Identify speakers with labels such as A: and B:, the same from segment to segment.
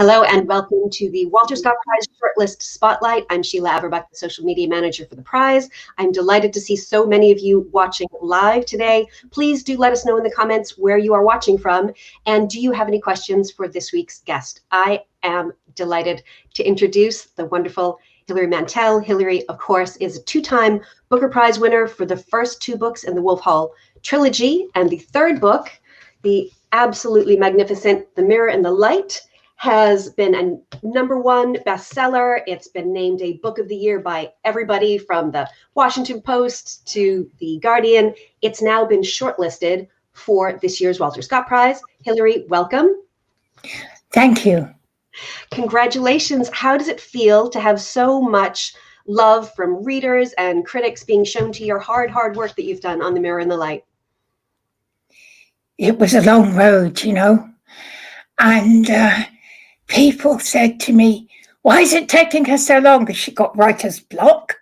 A: Hello and welcome to the Walter Scott Prize Shortlist Spotlight. I'm Sheila Averbuck, the social media manager for the prize. I'm delighted to see so many of you watching live today. Please do let us know in the comments where you are watching from, and do you have any questions for this week's guest? I am delighted to introduce the wonderful Hilary Mantel. Hilary, of course, is a two-time Booker Prize winner for the first two books in the Wolf Hall Trilogy, and the third book, the absolutely magnificent The Mirror and the Light, has been a #1 bestseller. It's been named a book of the year by everybody from the Washington Post to the Guardian. It's now been shortlisted for this year's Walter Scott Prize. Hilary, welcome.
B: Thank you.
A: Congratulations. How does it feel to have so much love from readers and critics being shown to your hard work that you've done on The Mirror and the Light?
B: It was a long road, and people said to me, why is it taking her so long? Has she got writer's block?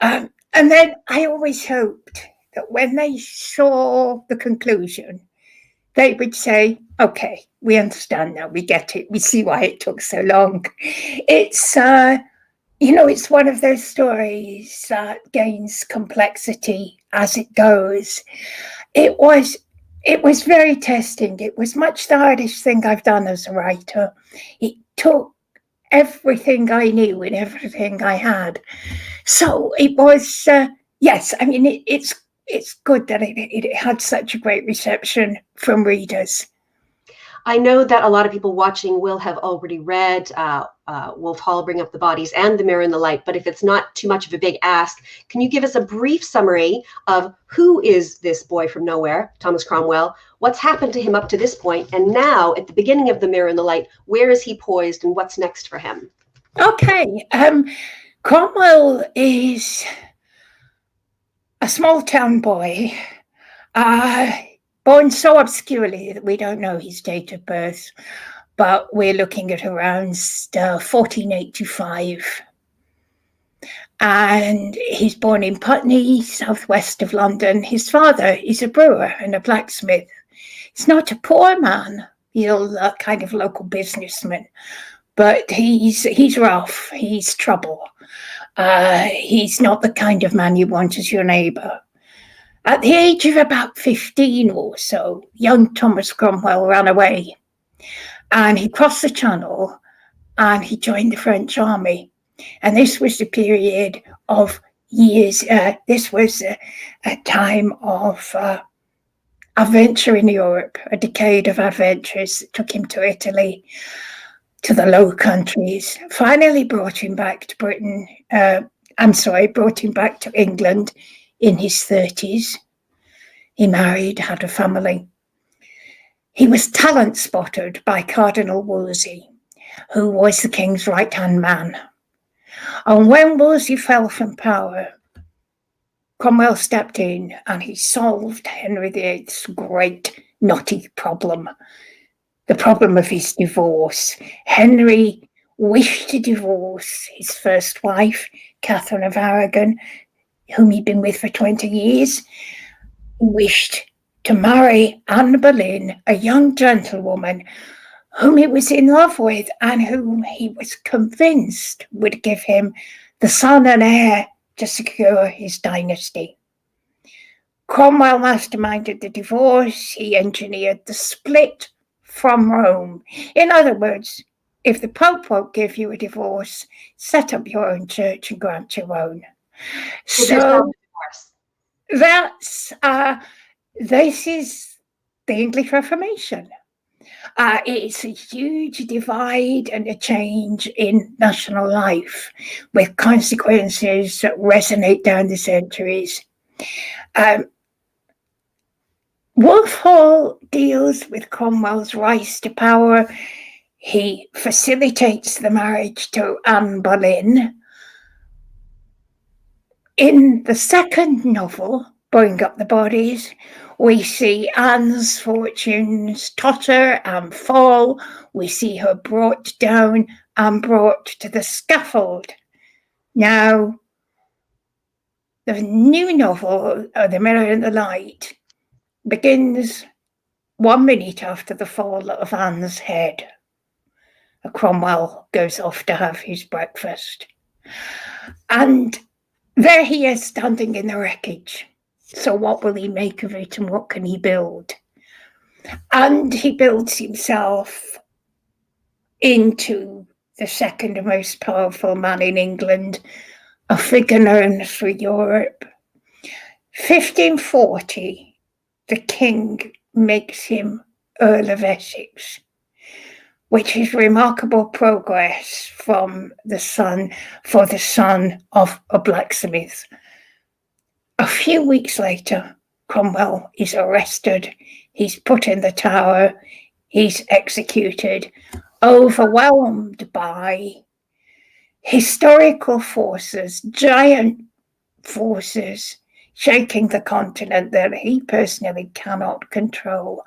B: And then I always hoped that when they saw the conclusion, they would say, okay, we understand now, we get it, we see why it took so long. It's, it's one of those stories that gains complexity as it goes. It was very testing. It was much the hardest thing I've done as a writer. It took everything I knew and everything I had. So it was, yes, I mean, it's good that it had such a great reception from readers.
A: I know that a lot of people watching will have already read Wolf Hall, Bring Up the Bodies, and The Mirror and the Light, but if it's not too much of a big ask, can you give us a brief summary of who is this boy from nowhere, Thomas Cromwell, what's happened to him up to this point, and now, at the beginning of The Mirror and the Light, where is he poised and what's next for him?
B: Okay, Cromwell is a small town boy, born so obscurely that we don't know his date of birth, but we're looking at around 1485. And he's born in Putney, southwest of London. His father is a brewer and a blacksmith. He's not a poor man, he's a kind of local businessman, but he's rough, he's trouble. He's not the kind of man you want as your neighbour. At the age of about 15 or so, young Thomas Cromwell ran away and he crossed the Channel and he joined the French army. And this was the period of years. This was a time of adventure in Europe, a decade of adventures that took him to Italy, to the Low Countries, finally brought him back to Britain. Brought him back to England in his 30s. He married, had a family. He was talent spotted by Cardinal Wolsey, who was the king's right-hand man. And when Wolsey fell from power, Cromwell stepped in and he solved Henry VIII's great knotty problem, the problem of his divorce. Henry wished to divorce his first wife, Catherine of Aragon, whom he'd been with for 20 years, wished to marry Anne Boleyn, a young gentlewoman whom he was in love with and whom he was convinced would give him the son and heir to secure his dynasty. Cromwell masterminded the divorce. He engineered the split from Rome. In other words, if the Pope won't give you a divorce, set up your own church and grant your own. So this is the English Reformation. It's a huge divide and a change in national life with consequences that resonate down the centuries. Wolf Hall deals with Cromwell's rise to power. He facilitates the marriage to Anne Boleyn. In the second novel, Bring Up the Bodies, we see Anne's fortunes totter and fall. We see her brought down and brought to the scaffold. Now, the new novel, The Mirror and the Light, begins 1 minute after the fall of Anne's head. Cromwell goes off to have his breakfast. And there he is standing in the wreckage. So what will he make of it and what can he build? And he builds himself into the second most powerful man in England, a figure known through Europe. 1540, the king makes him Earl of Essex, which is remarkable progress from the son of a blacksmith. A few weeks later, Cromwell is arrested, he's put in the Tower, he's executed, overwhelmed by historical forces, giant forces, shaking the continent that he personally cannot control.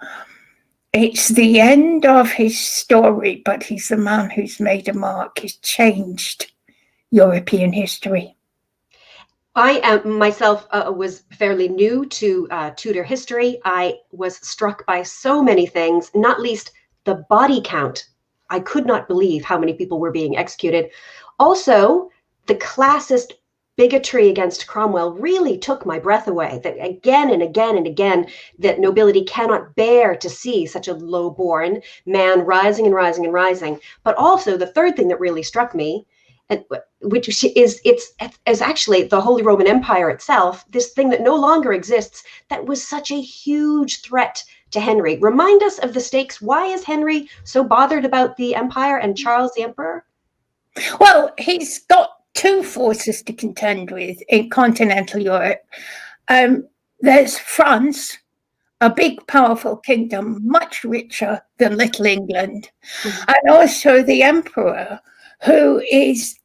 B: It's the end of his story, but he's the man who's made a mark, he's changed European history.
A: I am myself was fairly new to Tudor history. I was struck by so many things, not least the body count. I could not believe how many people were being executed. Also, the classist bigotry against Cromwell really took my breath away. That again and again and again, that nobility cannot bear to see such a low-born man rising and rising and rising. But also, the third thing that really struck me, which is actually the Holy Roman Empire itself, this thing that no longer exists, that was such a huge threat to Henry. Remind us of the stakes. Why is Henry so bothered about the empire and Charles the Emperor?
B: Well, he's got two forces to contend with in continental Europe. There's France, a big, powerful kingdom, much richer than Little England, and also the Emperor, who is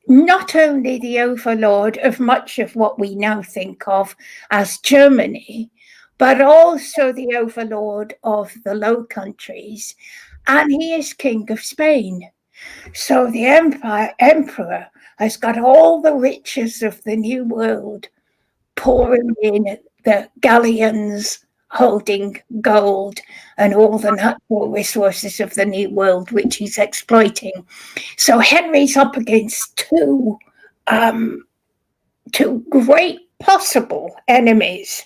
B: not only the overlord of much of what we now think of as Germany, but also the overlord of the Low Countries, and he is King of Spain. So the emperor has got all the riches of the New World pouring in, the galleons holding gold and all the natural resources of the New World, which he's exploiting. So Henry's up against two great possible enemies.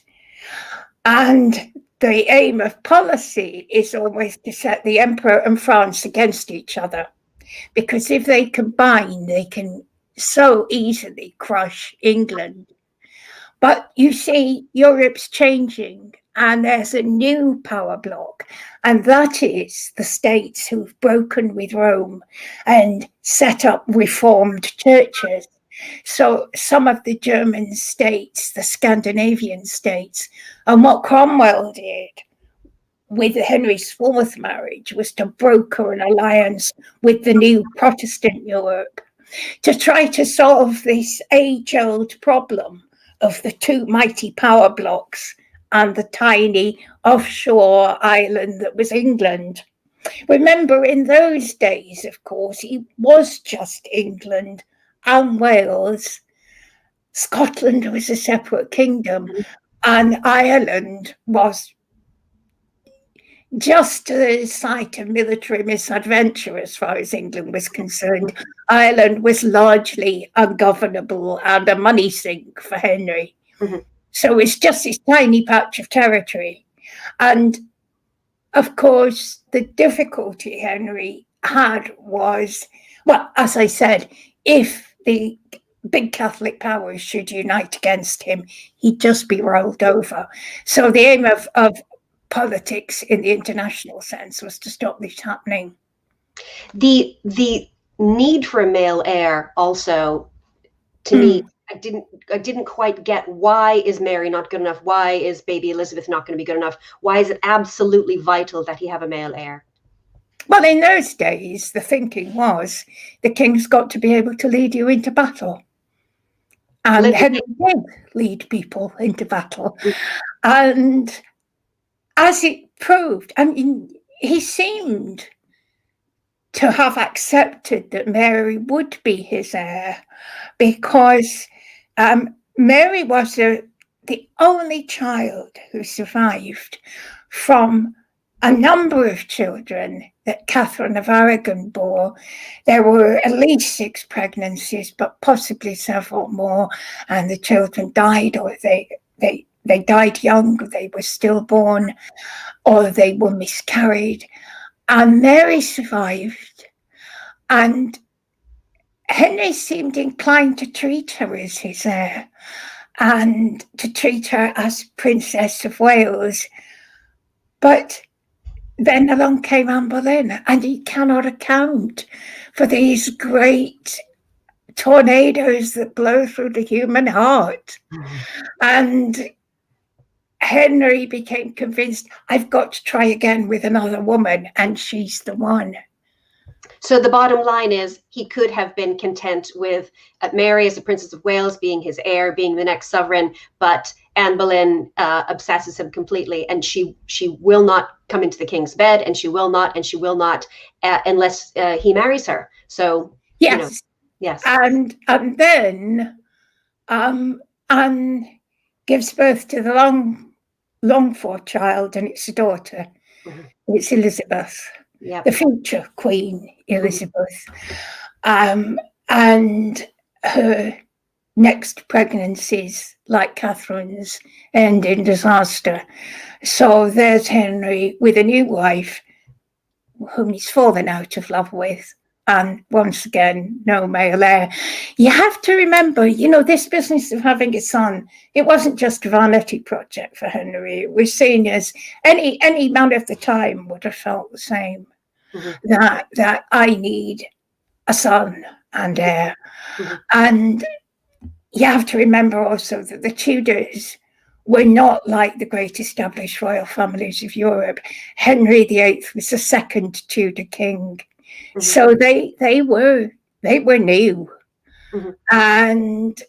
B: And the aim of policy is always to set the emperor and France against each other, because if they combine, they can so easily crush England. But you see, Europe's changing, and there's a new power bloc, and that is the states who've broken with Rome and set up reformed churches. So some of the German states, the Scandinavian states, and what Cromwell did with Henry's fourth marriage was to broker an alliance with the new Protestant Europe to try to solve this age-old problem of the two mighty power blocks and the tiny offshore island that was England. Remember, in those days, of course, it was just England and Wales. Scotland was a separate kingdom, and Ireland was just to the site of military misadventure as far as England was concerned. Ireland was largely ungovernable and a money sink for Henry. So it's just this tiny patch of territory. And of course, the difficulty Henry had was, well, as I said, if the big Catholic powers should unite against him, he'd just be rolled over. So the aim of politics in the international sense was to stop this happening.
A: The need for a male heir also, to me, I didn't quite get, why is Mary not good enough? Why is baby Elizabeth not going to be good enough? Why is it absolutely vital that he have a male heir?
B: Well, in those days, the thinking was the king's got to be able to lead you into battle. And Henry did lead people into battle. And as it proved, I mean, he seemed to have accepted that Mary would be his heir, because Mary was the only child who survived from a number of children that Catherine of Aragon bore, there were at least 6 pregnancies, but possibly several more, and the children died, or they died young, they were stillborn, or they were miscarried. And Mary survived, and Henry seemed inclined to treat her as his heir and to treat her as Princess of Wales. But then along came Anne Boleyn, and he cannot account for these great tornadoes that blow through the human heart. And Henry became convinced, I've got to try again with another woman, and she's the one.
A: So the bottom line is he could have been content with Mary as the Princess of Wales being his heir, being the next sovereign, but Anne Boleyn obsesses him completely, and she will not come into the king's bed, and she will not unless he marries her. So
B: yes,
A: yes,
B: and then Anne gives birth to the longed-for child, and it's a daughter. Mm-hmm. It's Elizabeth. Yep. The future Queen Elizabeth. And her next pregnancies, like Catherine's, end in disaster. So there's Henry with a new wife, whom he's fallen out of love with. And once again, no male heir. You have to remember, this business of having a son, it wasn't just a vanity project for Henry. It was seen as any man of the time would have felt the same. Mm-hmm. that I need a son and heir. Mm-hmm. And you have to remember also that the Tudors were not like the great established royal families of Europe. Henry VIII was the second Tudor king. Mm-hmm. So they were new. Mm-hmm. And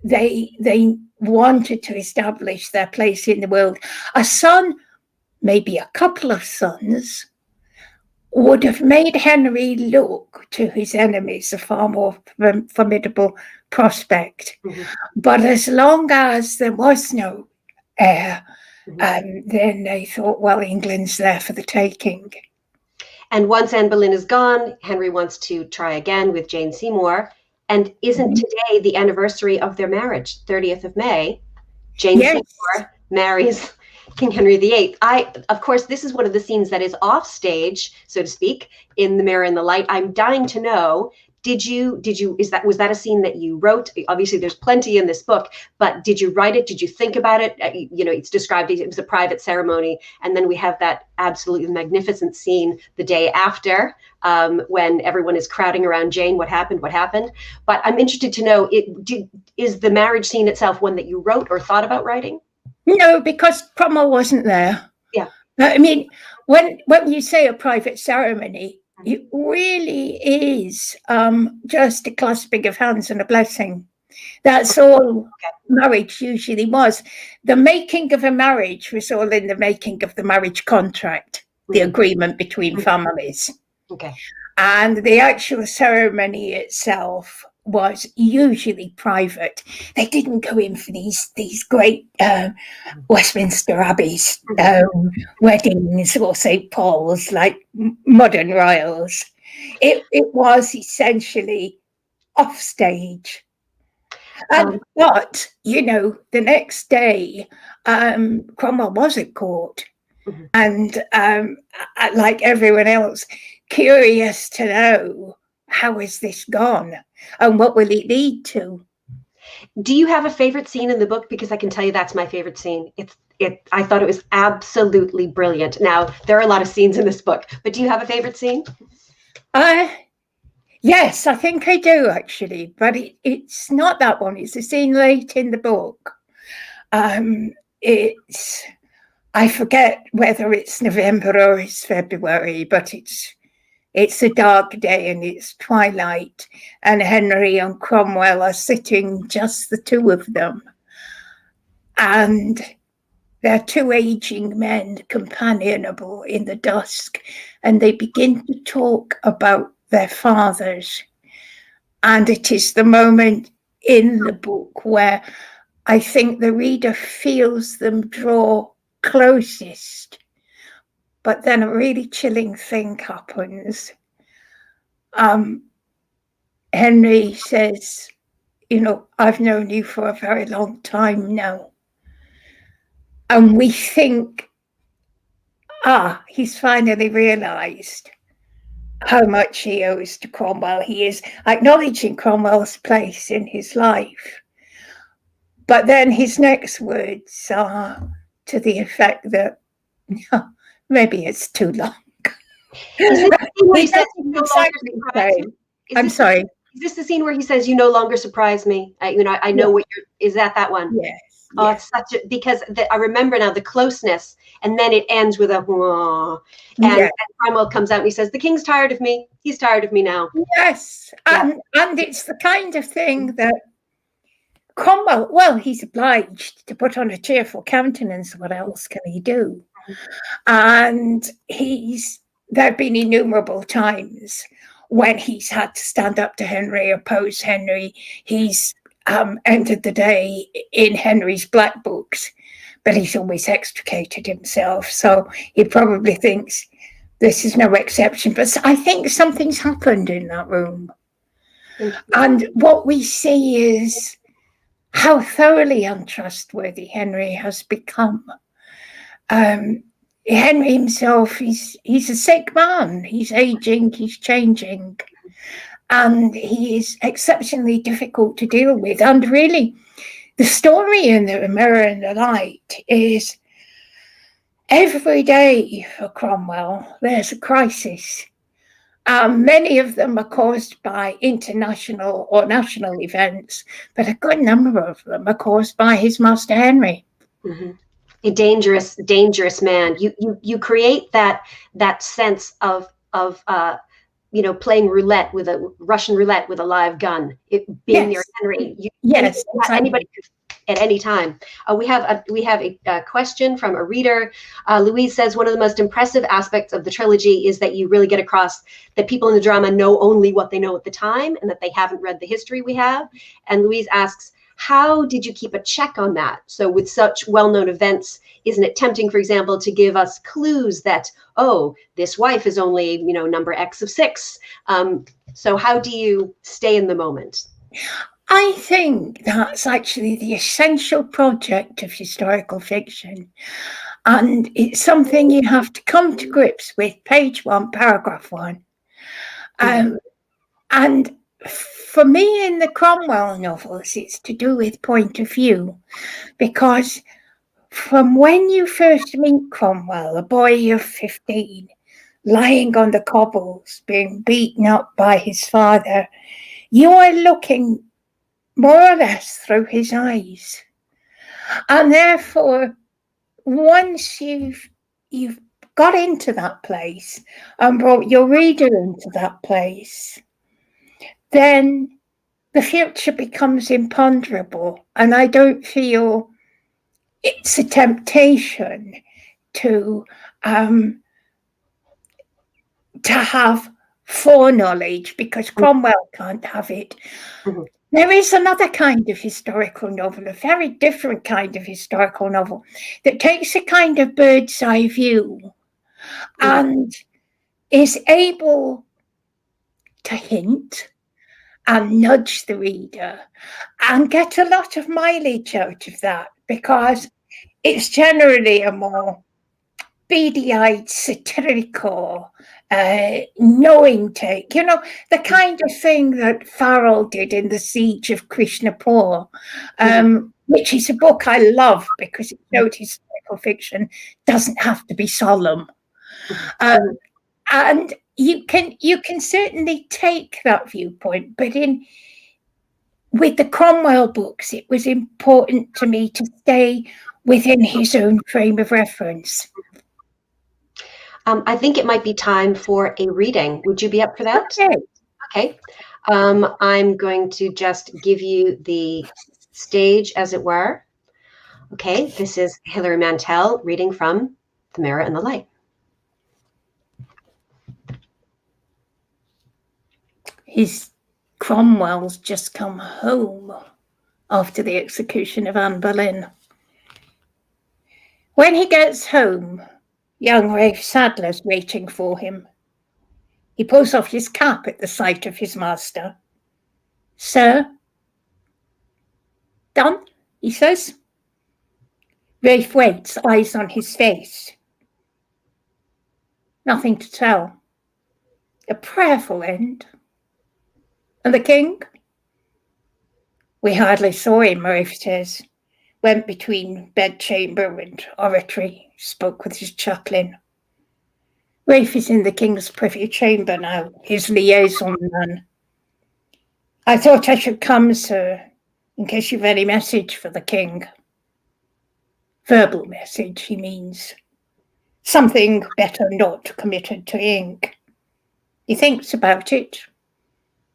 B: they wanted to establish their place in the world. A son, maybe a couple of sons, would have made Henry look to his enemies a far more formidable prospect. Mm-hmm. But as long as there was no heir, mm-hmm. Then they thought, well, England's there for the taking.
A: And once Anne Boleyn is gone, Henry wants to try again with Jane Seymour. And isn't mm-hmm. today the anniversary of their marriage, 30th of May? Jane Seymour marries King Henry VIII. Of course, this is one of the scenes that is off stage, so to speak, in The Mirror and the Light. I'm dying to know, was that a scene that you wrote? Obviously, there's plenty in this book, but did you write it? Did you think about it? It's described, it was a private ceremony. And then we have that absolutely magnificent scene the day after, when everyone is crowding around Jane. What happened? But I'm interested to know, is the marriage scene itself one that you wrote or thought about writing?
B: No, because Cromwell wasn't there.
A: Yeah.
B: I mean, when you say a private ceremony, it really is just a clasping of hands and a blessing. That's all marriage usually was. The making of a marriage was all in the making of the marriage contract, the agreement between families.
A: Okay.
B: And the actual ceremony itself was usually private. They didn't go in for these great Westminster Abbeys weddings or St. Paul's like modern royals. It was essentially off stage. But the next day, Cromwell was at court, mm-hmm. and like everyone else, curious to know, how is this gone and what will it lead to?
A: Do you have a favorite scene in the book? Because I can tell you that's my favorite scene. I thought it was absolutely brilliant. Now, there are a lot of scenes in this book, but do you have a favorite scene?
B: Yes, I think I do actually, but it's not that one. It's a scene late in the book. I forget whether it's November or it's February, but it's a dark day and it's twilight, and Henry and Cromwell are sitting, just the two of them. And they're two aging men, companionable in the dusk, and they begin to talk about their fathers. And it is the moment in the book where I think the reader feels them draw closest. but then a really chilling thing happens. Henry says, I've known you for a very long time now. And we think, he's finally realised how much he owes to Cromwell. He is acknowledging Cromwell's place in his life. But then his next words are to the effect that maybe it's too long. I'm sorry.
A: Is this the scene where he says, "You no longer surprise me"? I know what you're. Is that one?
B: Yes.
A: Oh, yes. It's such a, because I remember now the closeness, and then it ends with a wah, and Cromwell comes out and he says, "The king's tired of me. He's tired of me now."
B: Yes, and it's the kind of thing that Cromwell, well, he's obliged to put on a cheerful countenance. What else can he do? And there have been innumerable times when he's had to stand up to Henry, oppose Henry. He's entered the day in Henry's black books, but he's always extricated himself. So he probably thinks this is no exception. But I think something's happened in that room. And what we see is how thoroughly untrustworthy Henry has become. Henry himself, he's a sick man. He's aging, he's changing, and he is exceptionally difficult to deal with. And really, the story in The Mirror and the Light is every day for Cromwell, there's a crisis. Many of them are caused by international or national events, but a good number of them are caused by his master Henry.
A: Mm-hmm. A dangerous man. You create that sense of playing roulette with a Russian roulette with a live gun. It being near Henry. Anybody at any time. We have a question from a reader. Louise says, one of the most impressive aspects of the trilogy is that you really get across that people in the drama know only what they know at the time and that they haven't read the history we have. And Louise asks, how did you keep a check on that? So with such well-known events, isn't it tempting, for example, to give us clues that, this wife is only, number X of 6. So how do you stay in the moment?
B: I think that's actually the essential project of historical fiction. And it's something you have to come to grips with, page 1, paragraph 1. And for me, in the Cromwell novels, it's to do with point of view, because from when you first meet Cromwell, a boy of 15, lying on the cobbles, being beaten up by his father, you are looking more or less through his eyes. And therefore, once you've got into that place and brought your reader into that place, then the future becomes imponderable. And I don't feel it's a temptation to have foreknowledge, because Cromwell can't have it. Mm-hmm. There is another kind of historical novel, a very different kind of historical novel, that takes a kind of bird's eye view and is able to hint and nudge the reader and get a lot of mileage out of that, because it's generally a more beady-eyed, satirical, knowing take, the kind of thing that Farrell did in The Siege of Krishnapur, which is a book I love because it showed historical fiction doesn't have to be solemn. And you can certainly take that viewpoint, but with the Cromwell books, it was important to me to stay within his own frame of reference.
A: I think it might be time for a reading. Would you be up for that? Okay. I'm going to just give you the stage, as it were. Okay, this is Hilary Mantel reading from The Mirror and the Light.
B: Cromwell's just come home after the execution of Anne Boleyn. When he gets home, Young Rafe Sadler's waiting for him. He pulls off his cap at the sight of his master. "Sir?" "Done?" he says. Rafe waits, eyes on his face. Nothing to tell. A prayerful end. "And the king?" "We hardly saw him," Rafe says. "Went between bedchamber and oratory, spoke with his chaplain." Rafe is in the king's privy chamber now, his liaison man. "I thought I should come, sir, in case you've any message for the king." Verbal message, he means. Something better not committed to ink. He thinks about it.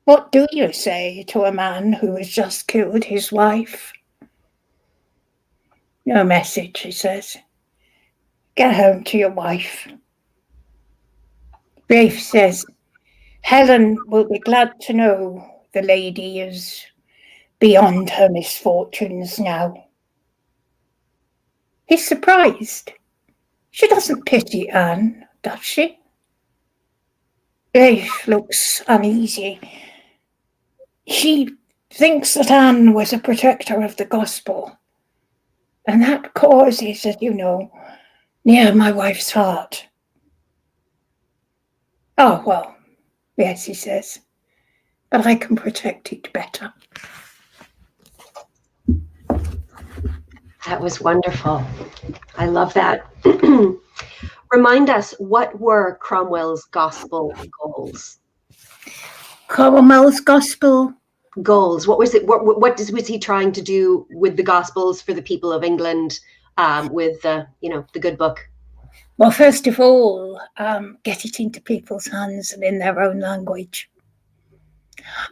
B: What do you say to a man who has just killed his wife? "No message," he says. "Get home to your wife." Rafe says, "Helen will be glad to know the lady is beyond her misfortunes now." He's surprised. She doesn't pity Anne, does she? Rafe looks uneasy. She thinks that Anne was a protector of the gospel, and that cause is, as you know, near my wife's heart. "Oh, well, yes," he says, "but I can protect it better."
A: That was wonderful. I love that. Remind us, what were Cromwell's gospel goals?
B: Cromwell's gospel
A: goals. What was it? What was he trying to do with the Gospels for the people of England? With the good book.
B: Well, first of all, get it into people's hands and in their own language.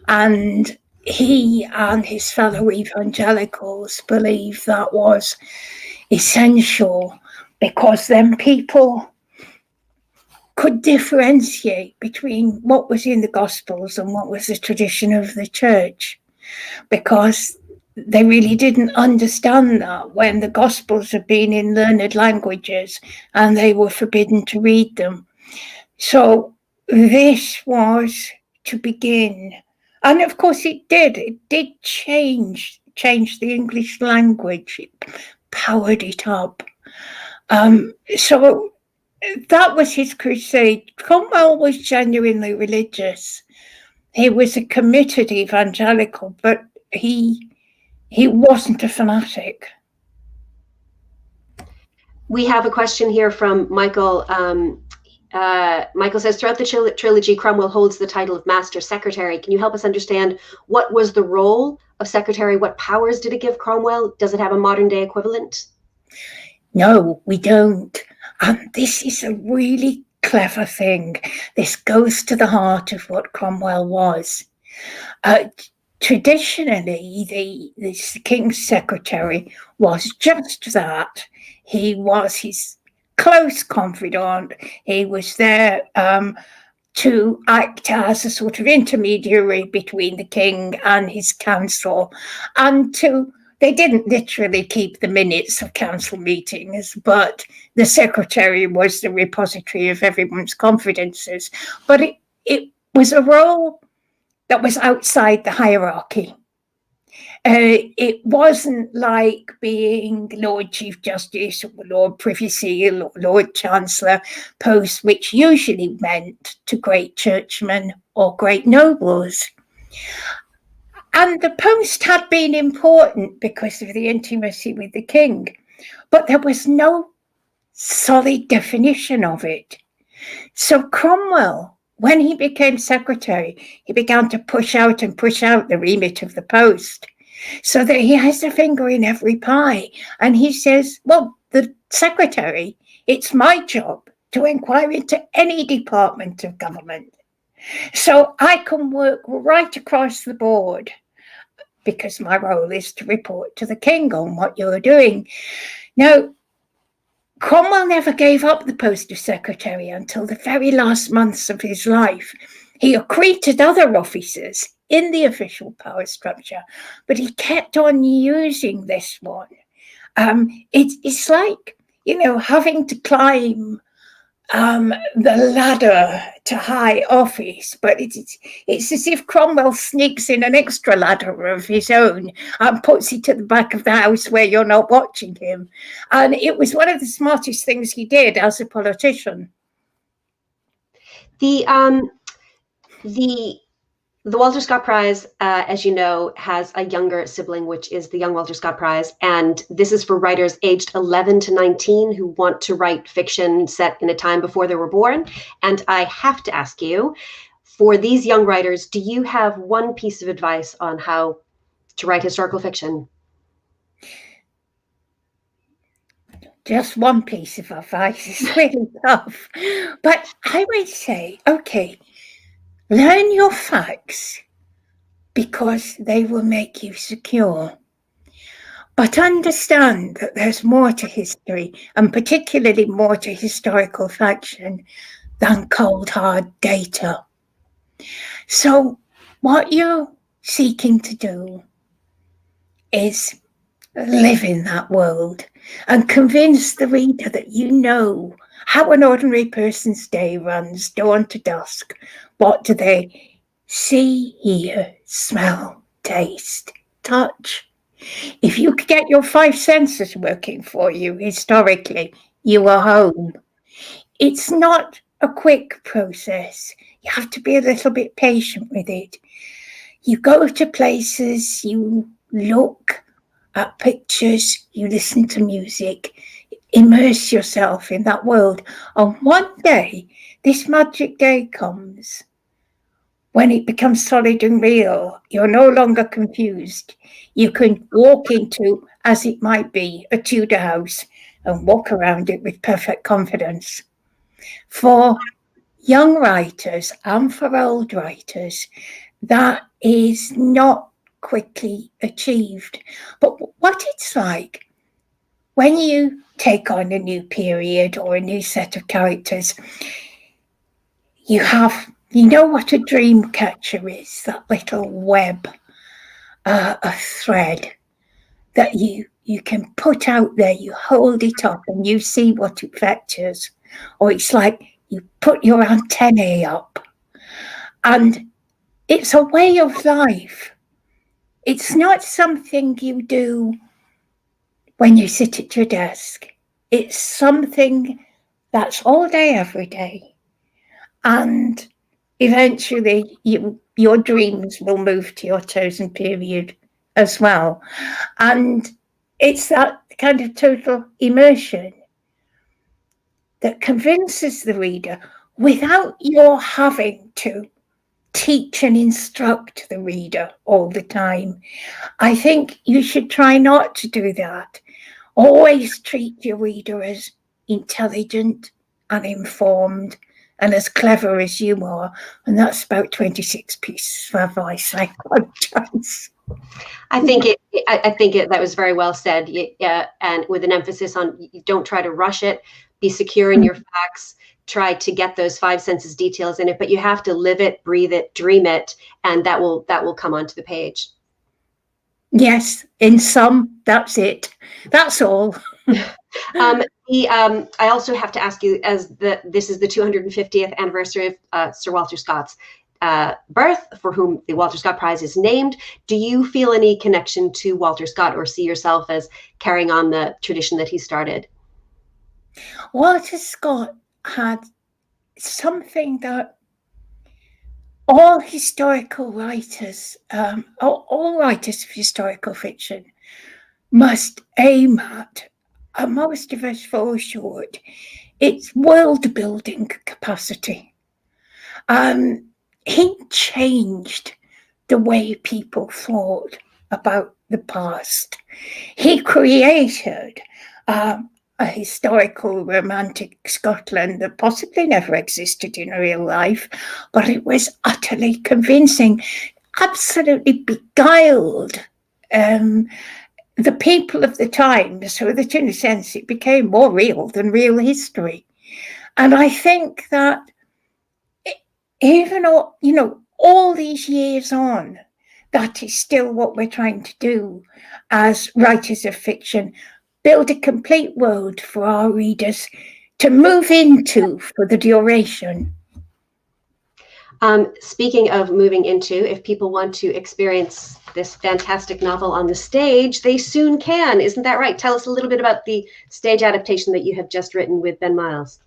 B: And he and his fellow evangelicals believed that was essential, because then people could differentiate between what was in the Gospels and what was the tradition of the church, because they really didn't understand that when the Gospels had been in learned languages and they were forbidden to read them. So this was to begin. And of course it did change the English language. It powered it up. So that was his crusade. Cromwell was genuinely religious. He was a committed evangelical, but he wasn't a fanatic.
A: We have a question here from Michael. Michael says, throughout the trilogy, Cromwell holds the title of Master Secretary. Can you help us understand what was the role of secretary? What powers did it give Cromwell? Does it have a modern day equivalent?
B: No, we don't. And this is a really clever thing. This goes to the heart of what Cromwell was. Traditionally, the king's secretary was just that. He was his close confidant. He was there to act as a sort of intermediary between the king and his council, and they didn't literally keep the minutes of council meetings, but the secretary was the repository of everyone's confidences. But it was a role that was outside the hierarchy. It wasn't like being Lord Chief Justice or Lord Privy Seal or Lord Chancellor, posts which usually meant to great churchmen or great nobles. And the post had been important because of the intimacy with the king, but there was no solid definition of it. So Cromwell, when he became secretary, he began to push out the remit of the post, so that he has a finger in every pie. And he says, well, the secretary, it's my job to inquire into any department of government. So I can work right across the board, because my role is to report to the king on what you're doing. Now, Cromwell never gave up the post of secretary until the very last months of his life. He accreted other officers in the official power structure, but he kept on using this one. It's like, having to climb the ladder to high office, but it's as if Cromwell sneaks in an extra ladder of his own and puts it at the back of the house where you're not watching him. And it was one of the smartest things he did as a politician.
A: The Walter Scott Prize, as you know, has a younger sibling, which is the Young Walter Scott Prize. And this is for writers aged 11 to 19 who want to write fiction set in a time before they were born. And I have to ask you, for these young writers, do you have one piece of advice on how to write historical fiction?
B: Just one piece of advice is really tough. But I would say, okay, learn your facts because they will make you secure. But understand that there's more to history, and particularly more to historical fiction, than cold, hard data. So what you're seeking to do is live in that world and convince the reader that you know how an ordinary person's day runs, dawn to dusk. What do they see, hear, smell, taste, touch? If you could get your five senses working for you historically, you are home. It's not a quick process. You have to be a little bit patient with it. You go to places, you look at pictures, you listen to music, immerse yourself in that world. And one day, this magic day comes when it becomes solid and real. You're no longer confused. You can walk into, as it might be, a Tudor house and walk around it with perfect confidence. For young writers and for old writers, that is not quickly achieved. But what it's like when you take on a new period or a new set of characters, you know what a dream catcher is, that little web, a thread that you can put out there, you hold it up and you see what it fetches. Or it's like you put your antennae up. And it's a way of life. It's not something you do when you sit at your desk. It's something that's all day, every day. And eventually your dreams will move to your chosen period as well. And it's that kind of total immersion that convinces the reader without your having to teach and instruct the reader all the time. I think you should try not to do that. Always treat your reader as intelligent and informed and as clever as you are. And that's about 26 pieces of advice. I apologize.
A: I think that was very well said, and with an emphasis on you don't try to rush it, be secure in your facts, try to get those five senses details in it, but you have to live it, breathe it, dream it, and that will come onto the page.
B: Yes, in sum, that's it. That's all.
A: I also have to ask you, as this is the 250th anniversary of Sir Walter Scott's birth, for whom the Walter Scott Prize is named. Do you feel any connection to Walter Scott or see yourself as carrying on the tradition that he started?
B: Walter Scott had something that all historical writers, all writers of historical fiction must aim at, and most of us fall short. It's world-building capacity. He changed the way people thought about the past. He created a historical romantic Scotland that possibly never existed in real life, but it was utterly convincing, absolutely beguiled the people of the time, so that in a sense it became more real than real history. And I think that even all these years on, that is still what we're trying to do as writers of fiction, build a complete world for our readers, to move into for the duration.
A: Speaking of moving into, if people want to experience this fantastic novel on the stage, they soon can. Isn't that right? Tell us a little bit about the stage adaptation that you have just written with Ben Miles.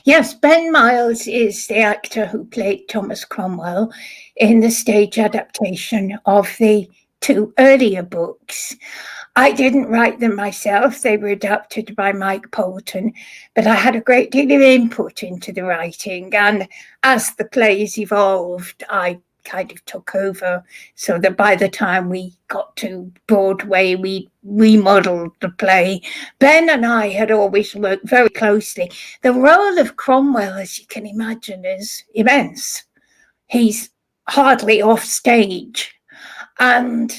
B: Yes, Ben Miles is the actor who played Thomas Cromwell in the stage adaptation of the 2 earlier books. I didn't write them myself. They were adapted by Mike Poulton, but I had a great deal of input into the writing. And as the plays evolved, I kind of took over, so that by the time we got to Broadway, we remodeled the play. Ben and I had always worked very closely. The role of Cromwell, as you can imagine, is immense. He's hardly off stage. And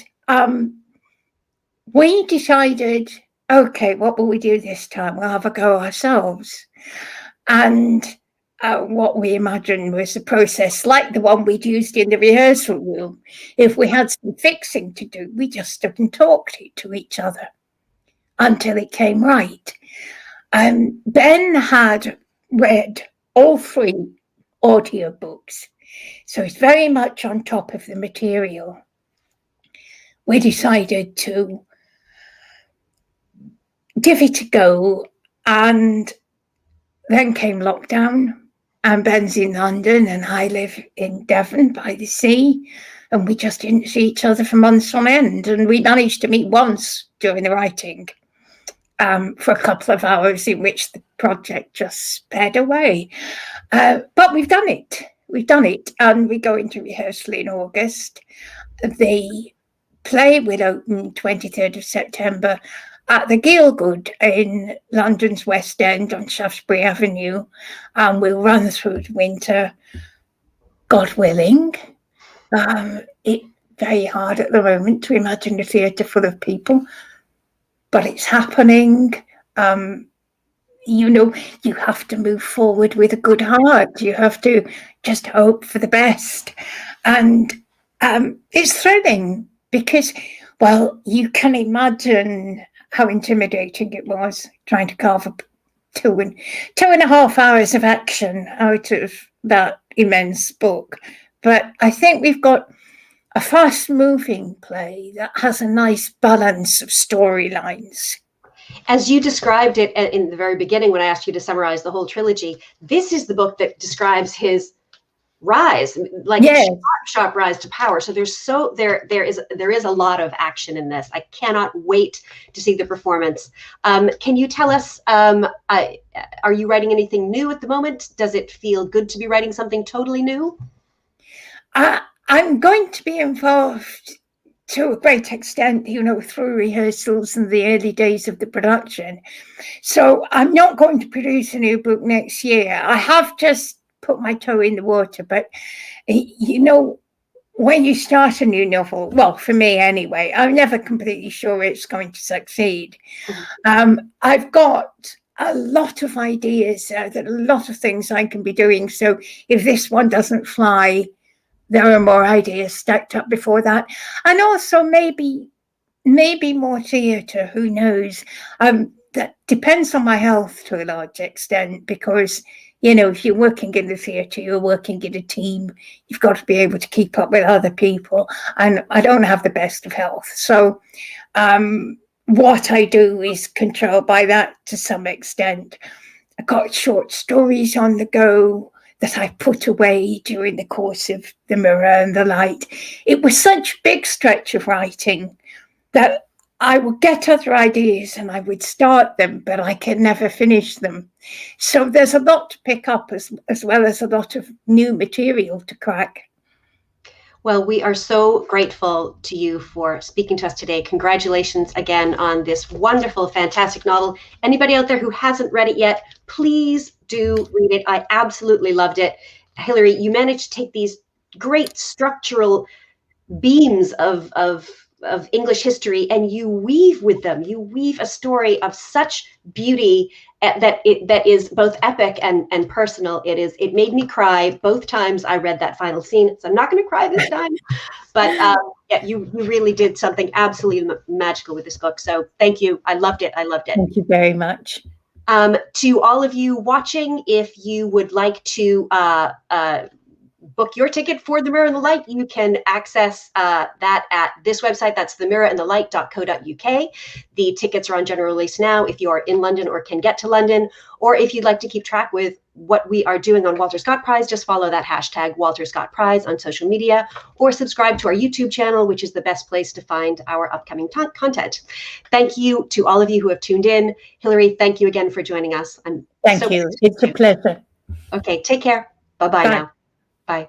B: we decided, okay, what will we do this time? We'll have a go ourselves. And what we imagined was a process like the one we'd used in the rehearsal room. If we had some fixing to do, we just stood and talked to each other until it came right. Ben had read all 3 audiobooks, so he's very much on top of the material. We decided to give it a go, and then came lockdown, and Ben's in London and I live in Devon by the sea, and we just didn't see each other for months on end. And we managed to meet once during the writing for a couple of hours, in which the project just sped away. But we've done it, and we go into rehearsal in August. The play will open 23rd of September at the Gielgud in London's West End on Shaftesbury Avenue, and we'll run through the winter, God willing. It's very hard at the moment to imagine a theatre full of people, but it's happening. You have to move forward with a good heart. You have to just hope for the best. And it's thrilling because, well, you can imagine how intimidating it was trying to carve up 2.5 hours of action out of that immense book. But I think we've got a fast-moving play that has a nice balance of storylines.
A: As you described it in the very beginning, when I asked you to summarize the whole trilogy, this is the book that describes his rise, like sharp rise to power. So there is a lot of action in this. I cannot wait to see the performance. Can you tell us, are you writing anything new at the moment? Does it feel good to be writing something totally new?
B: I'm going to be involved to a great extent, through rehearsals and the early days of the production. So I'm not going to produce a new book next year. I have just put my toe in the water, but when you start a new novel, well, for me anyway, I'm never completely sure it's going to succeed. I've got a lot of ideas, that a lot of things I can be doing. So if this one doesn't fly, there are more ideas stacked up before that. And also maybe more theatre, who knows? That depends on my health to a large extent, because if you're working in the theatre, you're working in a team. You've got to be able to keep up with other people. And I don't have the best of health. So what I do is controlled by that to some extent. I've got short stories on the go that I put away during the course of The Mirror and the Light. It was such a big stretch of writing that I would get other ideas and I would start them, but I can never finish them. So there's a lot to pick up as well as a lot of new material to crack.
A: Well, we are so grateful to you for speaking to us today. Congratulations again on this wonderful, fantastic novel. Anybody out there who hasn't read it yet, please do read it. I absolutely loved it. Hilary, you managed to take these great structural beams of English history and you weave with them. You weave a story of such beauty that is both epic and personal. It made me cry both times I read that final scene. So I'm not going to cry this time, but yeah, you really did something absolutely magical with this book. So thank you. I loved it.
B: Thank you very much.
A: To all of you watching, if you would like to book your ticket for The Mirror and the Light, you can access that at this website. That's themirrorandthelight.co.uk. The tickets are on general release now if you are in London or can get to London. Or if you'd like to keep track with what we are doing on Walter Scott Prize, just follow that hashtag Walter Scott Prize on social media, or subscribe to our YouTube channel, which is the best place to find our upcoming content. Thank you to all of you who have tuned in. Hilary, thank you again for joining us.
B: Thank you. It's a pleasure.
A: Okay, take care. Bye-bye now. Bye.